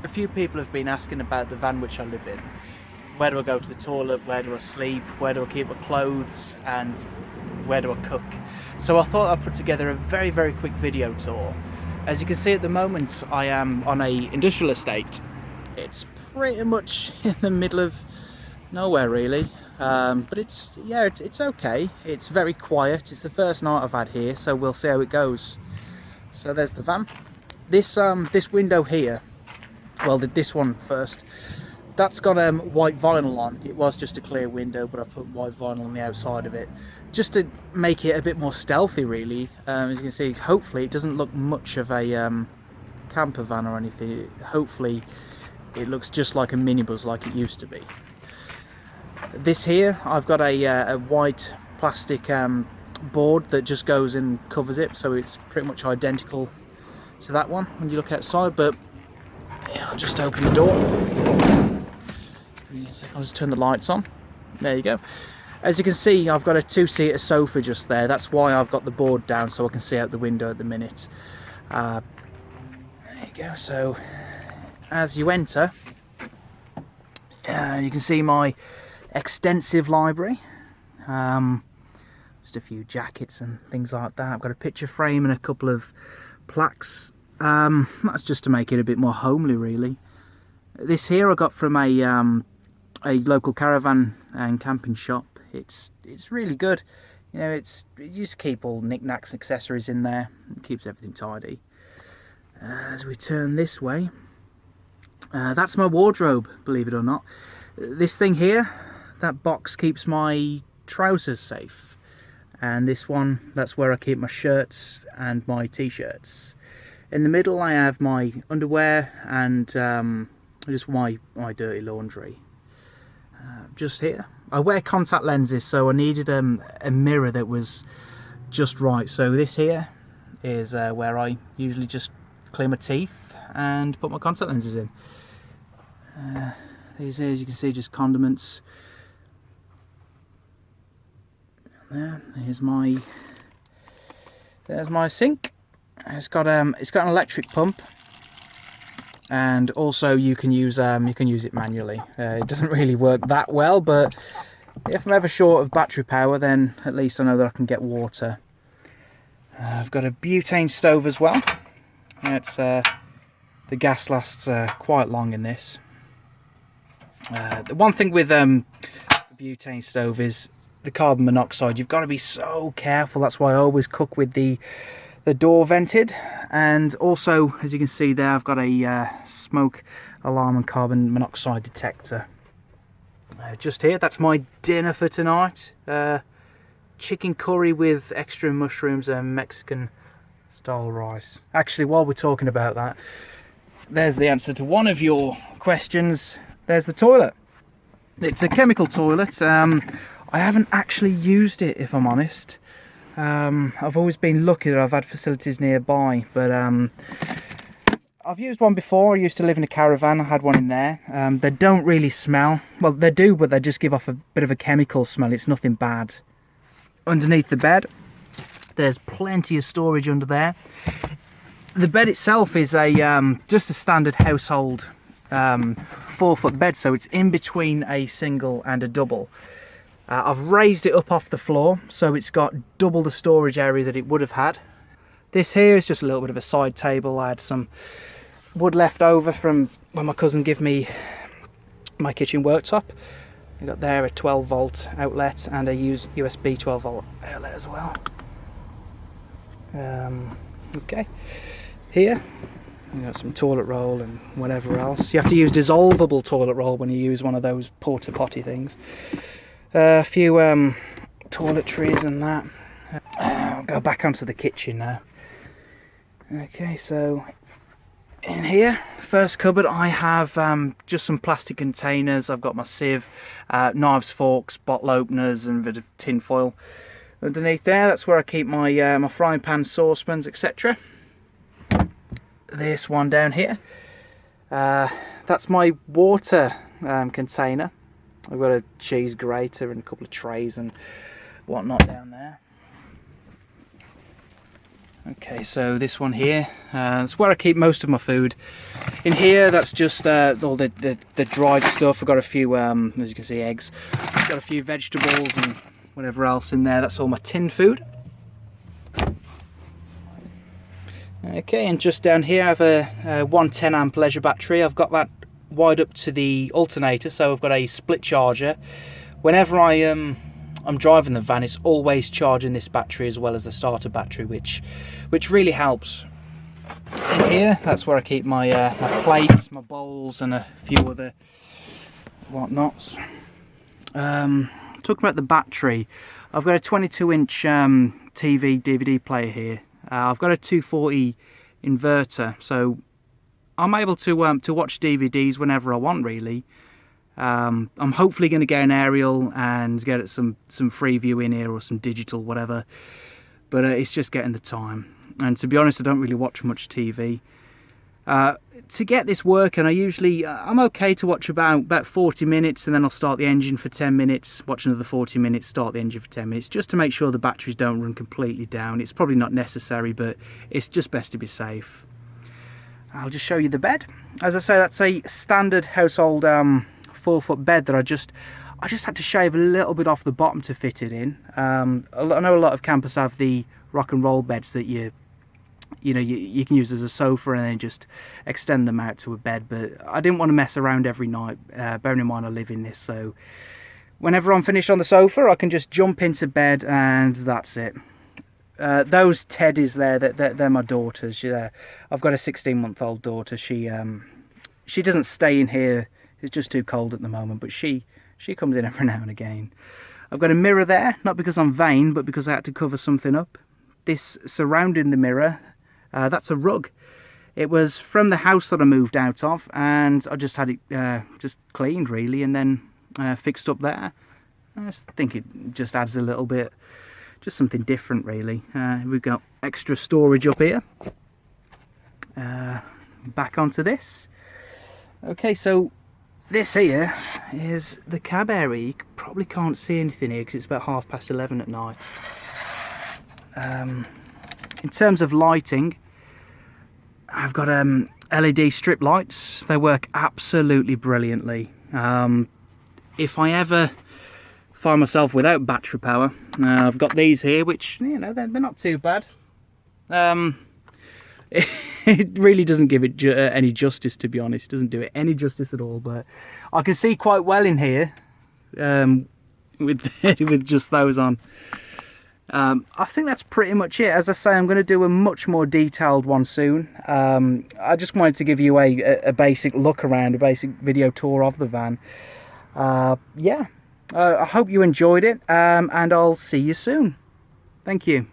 A few people have been asking about the van which I live in. Where do I go to the toilet? Where do I sleep? Where do I keep my clothes? And where do I cook? So I thought I'd put together a very, very quick video tour. As you can see at the moment, I am on a industrial estate. It's pretty much in the middle of nowhere really, but it's okay. It's very quiet. It's the first night I've had here, so we'll see how it goes. So there's the van. This window here, well, this one first, that's got white vinyl on. It was just a clear window, but I've put white vinyl on the outside of it just to make it a bit more stealthy really. As you can see, hopefully it doesn't look much of a camper van or anything. Hopefully it looks just like a minibus like it used to be. This here, I've got a white plastic board that just goes and covers it, so it's pretty much identical to that one when you look outside. But yeah, I'll just open the door. I'll just turn the lights on. There you go. As you can see, I've got a two-seater sofa just there. That's why I've got the board down, so I can see out the window at the minute. There you go. So as you enter, you can see my extensive library. Just a few jackets and things like that. I've got a picture frame and a couple of plaques. That's just to make it a bit more homely really. This here I got from a local caravan and camping shop. It's really good. You know, you just keep all knickknacks and accessories in there. It keeps everything tidy. As we turn this way, that's my wardrobe, believe it or not. This thing here, that box keeps my trousers safe. And this one, that's where I keep my shirts and my t-shirts. In the middle I have my underwear and just my dirty laundry. Just here, I wear contact lenses, so I needed a mirror that was just right. So this here is where I usually just clean my teeth and put my contact lenses in. These here, as you can see, just condiments. There's my sink. It's got an electric pump, and also you can use it manually. It doesn't really work that well, but if I'm ever short of battery power, then at least I know that I can get water. I've got a butane stove as well. It's the gas lasts quite long in this. The one thing with the butane stove is the carbon monoxide. You've got to be so careful. That's why I always cook with the door vented. And also, as you can see there, I've got a smoke alarm and carbon monoxide detector. Just here, that's my dinner for tonight. Chicken curry with extra mushrooms and Mexican style rice. Actually, while we're talking about that, there's the answer to one of your questions. There's the toilet. It's a chemical toilet. I haven't actually used it, if I'm honest. I've always been lucky that I've had facilities nearby, but I've used one before. I used to live in a caravan. I had one in there. They don't really smell. Well, they do, but they just give off a bit of a chemical smell. It's nothing bad. Underneath the bed, there's plenty of storage under there. The bed itself is just a standard household 4-foot bed, so it's in between a single and a double. I've raised it up off the floor, so it's got double the storage area that it would have had. This here is just a little bit of a side table. I had some wood left over from when my cousin gave me my kitchen worktop. I got there a 12-volt outlet and a USB 12-volt outlet as well. Okay, here you got some toilet roll and whatever else. You have to use dissolvable toilet roll when you use one of those porta potty things. A few toiletries and that. I'll go back onto the kitchen now. Okay, so in here, first cupboard, I have just some plastic containers. I've got my sieve, knives, forks, bottle openers, and a bit of tin foil. Underneath there, that's where I keep my my frying pan, saucepans, etc. This one down here, that's my water container. I've got a cheese grater and a couple of trays and whatnot down there. Okay, so this one here, that's where I keep most of my food. In here, that's just all the dried stuff. I've got a few, as you can see, eggs. I've got a few vegetables and whatever else in there. That's all my tin food. Okay, and just down here I have a 110 amp leisure battery. I've got that wired up to the alternator, so I've got a split charger. Whenever I'm driving the van, it's always charging this battery as well as the starter battery, which really helps. In here, that's where I keep my my plates, my bowls, and a few other whatnots. Talking about the battery, I've got a 22-inch TV DVD player here. I've got a 240 inverter, so I'm able to watch DVDs whenever I want, really. I'm hopefully going to get an aerial and get some Freeview in here, or some digital, whatever. But it's just getting the time. And to be honest, I don't really watch much TV. To get this working, I'm okay to watch about 40 minutes, and then I'll start the engine for 10 minutes, watch another 40 minutes, start the engine for 10 minutes, just to make sure the batteries don't run completely down. It's probably not necessary, but it's just best to be safe. I'll just show you the bed. As I say, that's a standard household 4-foot bed that I just had to shave a little bit off the bottom to fit it in. I know a lot of campers have the rock and roll beds that you can use as a sofa and then just extend them out to a bed, but I didn't want to mess around every night, bearing in mind I live in this, so whenever I'm finished on the sofa I can just jump into bed and that's it. Those teddies there, they're my daughters. I've got a 16-month-old daughter. She doesn't stay in here, it's just too cold at the moment, but she comes in every now and again. I've got a mirror there, not because I'm vain, but because I had to cover something up. This surrounding the mirror, that's a rug. It was from the house that I moved out of, and I just had it just cleaned, really, and then fixed up there. I just think it just adds a little bit, just something different, really. We've got extra storage up here. Back onto this. Okay, so this here is the cab area. You probably can't see anything here because it's about 11:30 at night. In terms of lighting, I've got LED strip lights. They work absolutely brilliantly. If I ever find myself without battery power, I've got these here, which, they're not too bad. It really doesn't give it any justice, to be honest. It doesn't do it any justice at all, but I can see quite well in here with just those on. I think that's pretty much it. As I say, I'm going to do a much more detailed one soon. I just wanted to give you a basic look around, a basic video tour of the van. Yeah, I hope you enjoyed it, and I'll see you soon. Thank you.